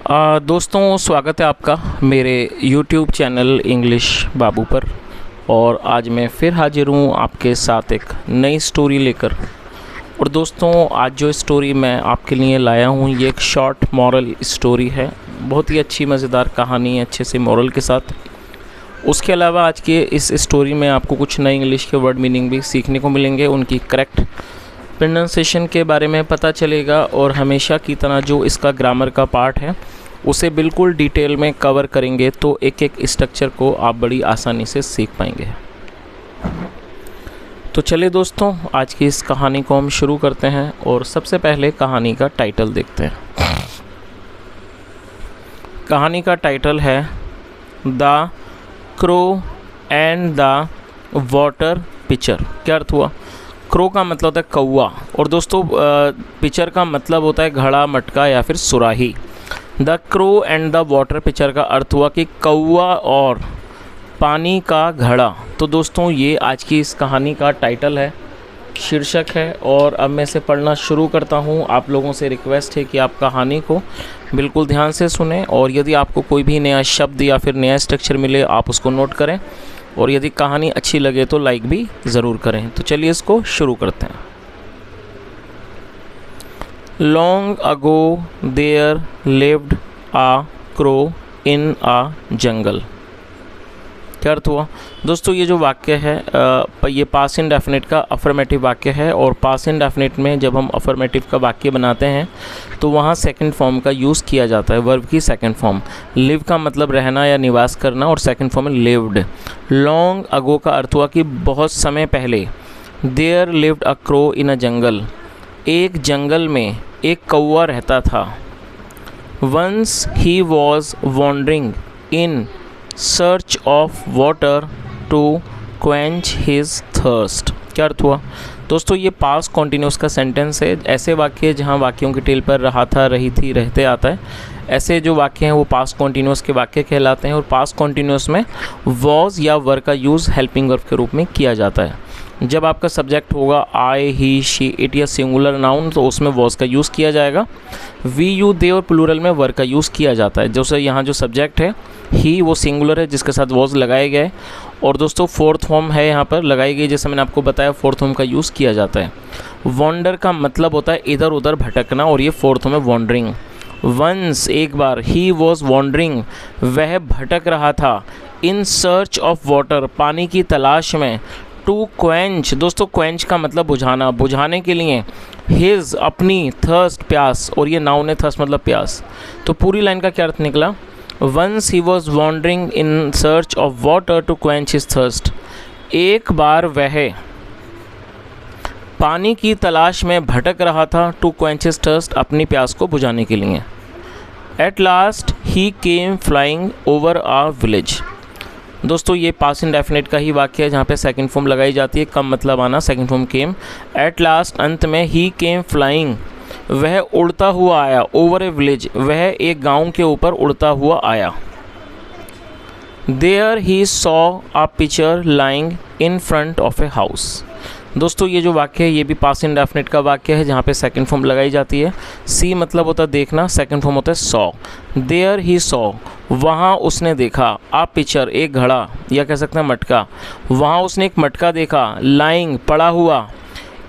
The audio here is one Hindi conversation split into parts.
दोस्तों, स्वागत है आपका मेरे YouTube चैनल इंग्लिश बाबू पर। और आज मैं फिर हाजिर हूँ आपके साथ एक नई स्टोरी लेकर। और दोस्तों, आज जो स्टोरी मैं आपके लिए लाया हूँ ये एक शॉर्ट मॉरल स्टोरी है। बहुत ही अच्छी मज़ेदार कहानी है, अच्छे से मॉरल के साथ। उसके अलावा आज के इस स्टोरी में आपको कुछ नए इंग्लिश के वर्ड मीनिंग भी सीखने को मिलेंगे, उनकी करेक्ट प्रोनाउंसिएशन के बारे में पता चलेगा। और हमेशा की तरह जो इसका ग्रामर का पार्ट है उसे बिल्कुल डिटेल में कवर करेंगे, तो एक एक स्ट्रक्चर को आप बड़ी आसानी से सीख पाएंगे। तो चलिए दोस्तों, आज की इस कहानी को हम शुरू करते हैं। और सबसे पहले कहानी का टाइटल देखते हैं। कहानी का टाइटल है the crow and the water pitcher. क्या अर्थ हुआ? क्रो का मतलब होता है कौवा, और दोस्तों पिचर का मतलब होता है घड़ा, मटका या फिर सुराही। The crow and the water pitcher का अर्थ हुआ कि कौवा और पानी का घड़ा। तो दोस्तों ये आज की इस कहानी का टाइटल है, शीर्षक है। और अब मैं इसे पढ़ना शुरू करता हूँ। आप लोगों से रिक्वेस्ट है कि आप कहानी को बिल्कुल ध्यान से सुनें, और यदि आपको कोई भी नया शब्द या फिर नया स्ट्रक्चर मिले आप उसको नोट करें, और यदि कहानी अच्छी लगे तो लाइक भी ज़रूर करें। तो चलिए इसको शुरू करते हैं। Long ago there lived a crow in a jungle. क्या अर्थ हुआ? दोस्तों ये जो वाक्य है ये पास्ट इंडेफिनिट का अफर्मेटिव वाक्य है। और पास्ट इंडेफिनिट में जब हम अफर्मेटिव का वाक्य बनाते हैं तो वहाँ सेकंड फॉर्म का यूज़ किया जाता है, वर्ब की सेकंड फॉर्म। लिव का मतलब रहना या निवास करना, और सेकंड फॉर्म है लिव्ड। लॉन्ग अगो का अर्थ हुआ कि बहुत समय पहले। There lived a crow in a jungle, एक जंगल में एक कौवा रहता था। Once he was wandering in search of water to quench his thirst. क्या अर्थ हुआ? दोस्तों ये पास्ट कॉन्टिन्यूस का सेंटेंस है। ऐसे वाक्य जहाँ वाक्यों की टेल पर रहा था, रही थी, रहते आता है, ऐसे जो वाक्य हैं वो पास्ट कॉन्टिन्यूस के वाक्य कहलाते हैं। और पास्ट कॉन्टिन्यूस में वॉज या वर का यूज़ हेल्पिंग वर्ब के रूप में किया जाता है। जब आपका सब्जेक्ट होगा आई, ही, शी, इट या सिंगुलर नाउन, तो उसमें वॉज का यूज़ किया जाएगा। वी, यू, दे और प्लूरल में वर का यूज़ किया जाता है। जैसे यहाँ जो सब्जेक्ट है ही, वो सिंगुलर है जिसके साथ वॉज लगाए गए। और दोस्तों फोर्थ फॉर्म है यहाँ पर लगाई गई, जैसे मैंने आपको बताया फोर्थ फॉर्म का यूज़ किया जाता है। वॉन्डर का मतलब होता है इधर उधर भटकना, और ये फोर्थ फॉर्म है वॉन्डरिंग। वंस एक बार, ही वॉज वॉन्डरिंग वह भटक रहा था। इन सर्च ऑफ वाटर पानी की तलाश में। टू क्वेंच, दोस्तों क्वेंच का मतलब बुझाना, बुझाने के लिए। हिज अपनी, थर्स्ट प्यास, और ये नाउन है, थर्स्ट मतलब प्यास। तो पूरी लाइन का क्या अर्थ निकला? Once he was wandering in search of water to quench his thirst, एक बार वह पानी की तलाश में भटक रहा था। टू क्वेंच हिज थर्स्ट अपनी प्यास को बुझाने के लिए। At last he came flying over a village. दोस्तों ये पास्ट इंडेफिनिट का ही वाक्य है जहाँ पे सेकंड फॉर्म लगाई जाती है, कम मतलब आना, second form came. At last अंत में, ही केम फ्लाइंग वह उड़ता हुआ आया। ओवर ए विलेज वह एक गांव के ऊपर उड़ता हुआ आया। There he saw a pitcher lying in front of a house. दोस्तों ये जो वाक्य है ये भी पास्ट इंडेफिनिट का वाक्य है जहाँ पे सेकंड फॉर्म लगाई जाती है। सी मतलब होता है देखना, सेकंड फॉर्म होता है सॉ। देयर ही सॉ वहाँ उसने देखा। आ पिचर एक घड़ा या कह सकते हैं मटका, वहाँ उसने एक मटका देखा। लाइंग पड़ा हुआ।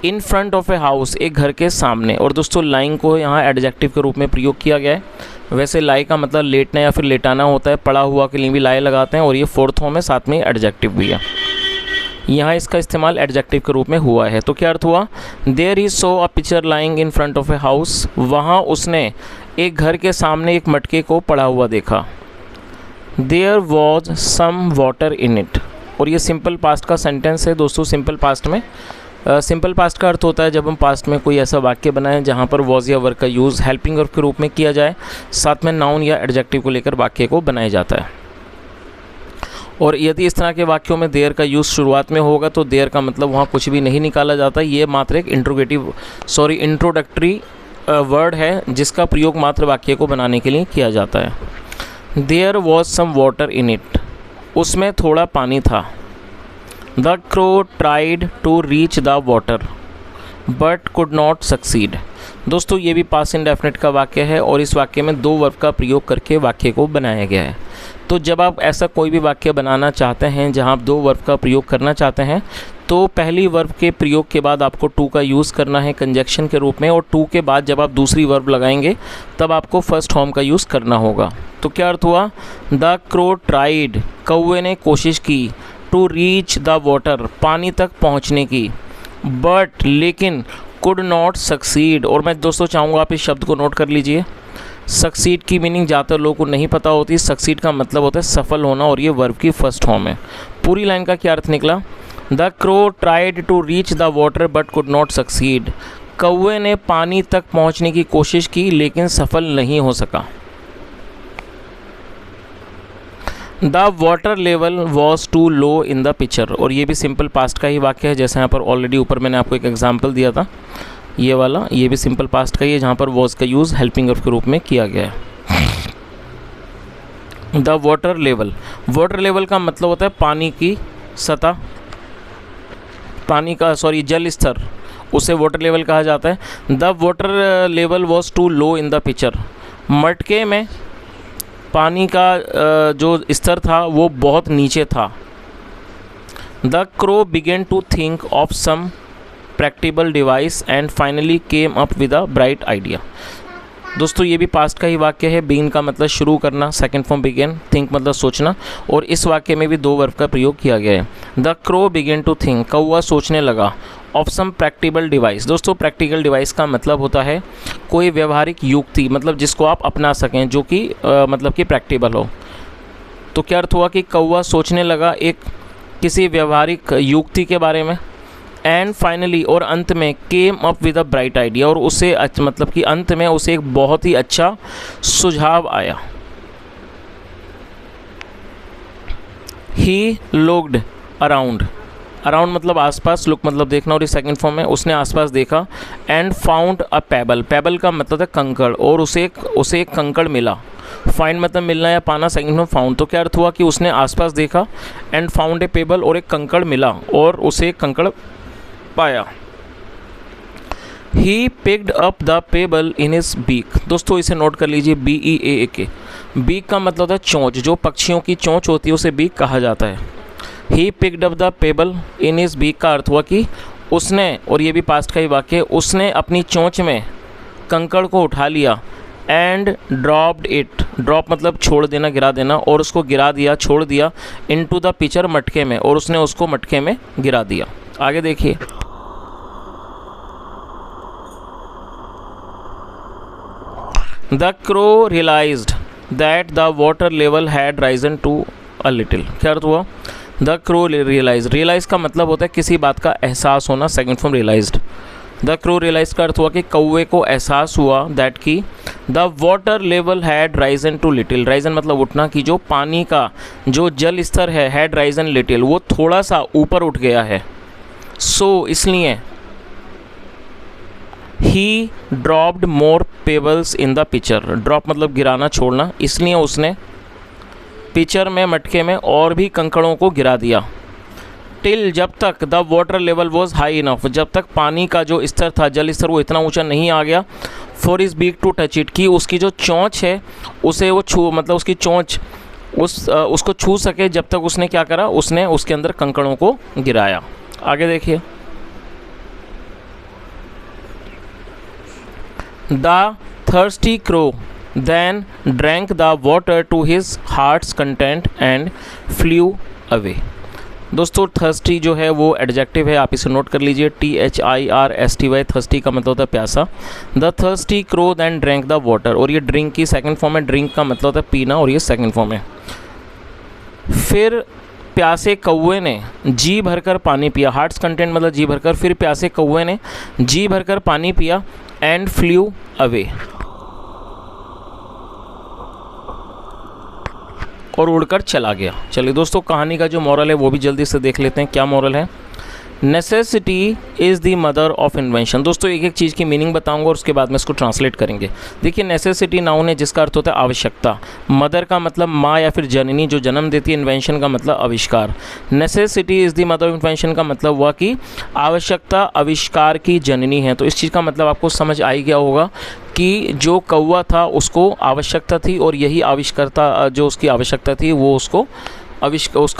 इन फ्रंट ऑफ ए हाउस एक घर के सामने। और दोस्तों लाइंग को यहाँ एडजेक्टिव के रूप में प्रयोग किया गया है। वैसे लाई का मतलब लेटना या फिर लेटाना होता है, पड़ा हुआ के लिए भी लाई लगाते हैं, और ये फोर्थ फॉर्म है, साथ में एडजेक्टिव भी है। यहाँ इसका इस्तेमाल एडजेक्टिव के रूप में हुआ है। तो क्या अर्थ हुआ? There he saw a pitcher lying in front of a house, वहाँ उसने एक घर के सामने एक मटके को पड़ा हुआ देखा। There was some water in it. और ये सिंपल पास्ट का सेंटेंस है। दोस्तों सिंपल पास्ट में सिंपल पास्ट का अर्थ होता है जब हम पास्ट में कोई ऐसा वाक्य बनाएं जहाँ पर वॉज या वर्ब का यूज़ हेल्पिंग वर्ब के रूप में किया जाए, साथ में नाउन या एडजेक्टिव को लेकर वाक्य को बनाया जाता है। और यदि इस तरह के वाक्यों में देयर का यूज़ शुरुआत में होगा तो देयर का मतलब वहाँ कुछ भी नहीं निकाला जाता। ये मात्र एक इंट्रोडक्टरी वर्ड है जिसका प्रयोग मात्र वाक्य को बनाने के लिए किया जाता है। There was some water in it, उसमें थोड़ा पानी था। The crow tried to reach the water but could not succeed. दोस्तों ये भी पास्ट इंडेफिनिट का वाक्य है और इस वाक्य में दो वर्ब का प्रयोग करके वाक्य को बनाया गया है। तो जब आप ऐसा कोई भी वाक्य बनाना चाहते हैं जहां आप दो वर्ब का प्रयोग करना चाहते हैं तो पहली वर्ब के प्रयोग के बाद आपको टू का यूज़ करना है कंजक्शन के रूप में, और टू के बाद जब आप दूसरी वर्ब लगाएंगे तब आपको फर्स्ट फॉर्म का यूज़ करना होगा। तो क्या अर्थ हुआ? द क्रो ट्राइड, कौवे ने कोशिश की, टू रीच द वाटर, पानी तक पहुंचने की, बट लेकिन, कुड नॉट सक्सीड। और मैं दोस्तों चाहूँगा आप इस शब्द को नोट कर लीजिए। सक्सीड की मीनिंग ज़्यादातर लोगों को नहीं पता होती। सक्सीड का मतलब होता है सफल होना और ये वर्ब की फर्स्ट फॉर्म है। पूरी लाइन का क्या अर्थ निकला? The crow tried to reach the water but could not succeed, कौवे ने पानी तक पहुंचने की कोशिश की लेकिन सफल नहीं हो सका। The water level was too low in the pitcher, और ये भी सिंपल पास्ट का ही वाक्य है, जैसे यहाँ पर ऑलरेडी ऊपर मैंने आपको एक एग्जाम्पल दिया था ये वाला, ये भी सिंपल पास्ट का ही है जहाँ पर वॉज का यूज़ हेल्पिंग वर्ब के रूप में किया गया है। The water level, water level का मतलब होता है पानी की सतह, पानी का जल स्तर, उसे वाटर लेवल कहा जाता है। The water level was too low in the pitcher, मटके में पानी का जो स्तर था वो बहुत नीचे था। The crow began to think of some practical device and finally came up with a bright idea. दोस्तों ये भी पास्ट का ही वाक्य है। बिगिन का मतलब शुरू करना, सेकंड फॉर्म बिगेन, थिंक मतलब सोचना, और इस वाक्य में भी दो वर्ब का प्रयोग किया गया है। The crow began to think, कौवा सोचने लगा, ऑफ सम प्रैक्टिकल डिवाइस। दोस्तों प्रैक्टिकल डिवाइस का मतलब होता है कोई व्यवहारिक युक्ति, मतलब जिसको आप अपना सकें, जो कि मतलब कि प्रैक्टिकल हो। तो क्या अर्थ हुआ कि कौवा सोचने लगा एक किसी व्यवहारिक युक्ति के बारे में, एंड फाइनली, और अंत में, केम up with a bright idea, और उसे मतलब कि अंत में उसे एक बहुत ही अच्छा सुझाव आया। ही लुक्ड अराउंड, अराउंड मतलब आसपास, लुक मतलब देखना, और इस सेकंड फॉर्म में उसने आसपास देखा, and found a payable, payable का मतलब है कंकड़, और उसे एक कंकड़ मिला। फाइंड मतलब मिलना या पाना, सेकंड फॉर्म फाउंड। तो क्या अर्थ हुआ कि उसने आसपास देखा, एंड फाउंड ए पेबल, और एक कंकड़ मिला और उसे एक कंकड़ पाया। He picked up the pebble in his beak. दोस्तों इसे नोट कर लीजिए, BEAK। बीक का मतलब होता है चोंच, जो पक्षियों की चोंच होती है उसे बीक कहा जाता है। He picked up the pebble in his beak का अर्थ हुआ कि उसने, और ये भी पास्ट का ही वाक्य, उसने अपनी चोंच में कंकड़ को उठा लिया, एंड ड्रॉप्ड इट, ड्रॉप मतलब छोड़ देना, गिरा देना, और उसको गिरा दिया, छोड़ दिया, इनटू द पिक्चर, मटके में, और उसने उसको मटके में गिरा दिया। आगे देखिए, the crow realized that the water level had risen to a little. क्या अर्थ हुआ? द क्रो रियलाइज का मतलब होता है किसी बात का एहसास होना, second form realized. The crow realize का अर्थ हुआ कि कौवे को एहसास हुआ, दैट की the water level had risen to little, risen मतलब उठना, कि जो पानी का जो जल स्तर है, हैड राइजन लिटिल, वो थोड़ा सा ऊपर उठ गया है। सो इसलिए he dropped more pebbles in the pitcher, drop मतलब गिराना, छोड़ना, इसलिए उसने पिक्चर में, मटके में और भी कंकड़ों को गिरा दिया। टिल, जब तक, the water level was high enough, जब तक पानी का जो स्तर था, जल स्तर, वो इतना ऊंचा नहीं आ गया, for his beak to touch it, कि उसकी जो चोंच है उसे वो छू, मतलब उसकी चोंच उसको छू सके, जब तक उसने क्या करा, उसने उसके अंदर कंकड़ों को गिराया। आगे देखिए, the thirsty crow then drank the water to his heart's content and flew away। दोस्तों थर्स्टी जो है वो एडजेक्टिव है, आप इसे नोट कर लीजिए, THIRSTY, थर्स्टी का मतलब होता है प्यासा। The thirsty crow then drank the water, और ये ड्रिंक की सेकंड फॉर्म है, ड्रिंक का मतलब होता है पीना, और ये सेकंड फॉर्म है। फिर प्यासे कौवे ने जी भरकर पानी पिया, हार्ट्स कंटेंट मतलब जी भरकर, फिर प्यासे कौवे ने जी भरकर पानी पिया, एंड फ्लू अवे, और उड़कर चला गया। चलिए दोस्तों, कहानी का जो मॉरल है वो भी जल्दी से देख लेते हैं। क्या मॉरल है? Necessity is the mother of invention. दोस्तों एक एक चीज़ की मीनिंग बताऊंगा और उसके बाद में इसको ट्रांसलेट करेंगे। देखिए नेसेसिटी नाउन है जिसका अर्थ होता है आवश्यकता, मदर का मतलब माँ या फिर जननी जो जन्म देती है, इन्वेंशन का मतलब आविष्कार। Necessity is the mother of invention का मतलब हुआ कि आवश्यकता आविष्कार की जननी है। तो इस चीज़ का मतलब आपको समझ आ ही गया होगा कि जो कौवा था उसको आवश्यकता थी और यही आविष्कर्ता जो उसकी आवश्यकता थी वो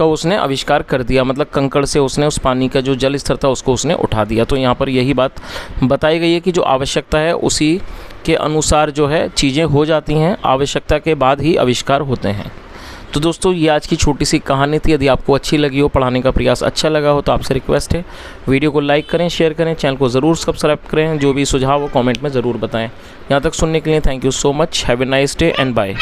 उसने आविष्कार कर दिया, मतलब कंकड़ से उसने उस पानी का जो जल स्तर था उसको उसने उठा दिया। तो यहाँ पर यही बात बताई गई है कि जो आवश्यकता है उसी के अनुसार जो है चीज़ें हो जाती हैं, आवश्यकता के बाद ही आविष्कार होते हैं। तो दोस्तों ये आज की छोटी सी कहानी थी। यदि आपको अच्छी लगी हो, पढ़ाने का प्रयास अच्छा लगा हो, तो आपसे रिक्वेस्ट है वीडियो को लाइक करें, शेयर करें, चैनल को ज़रूर सब्सक्राइब करें। जो भी सुझाव हो कमेंट में ज़रूर बताएं। यहाँ तक सुनने के लिए thank you so much. Have a nice day and bye.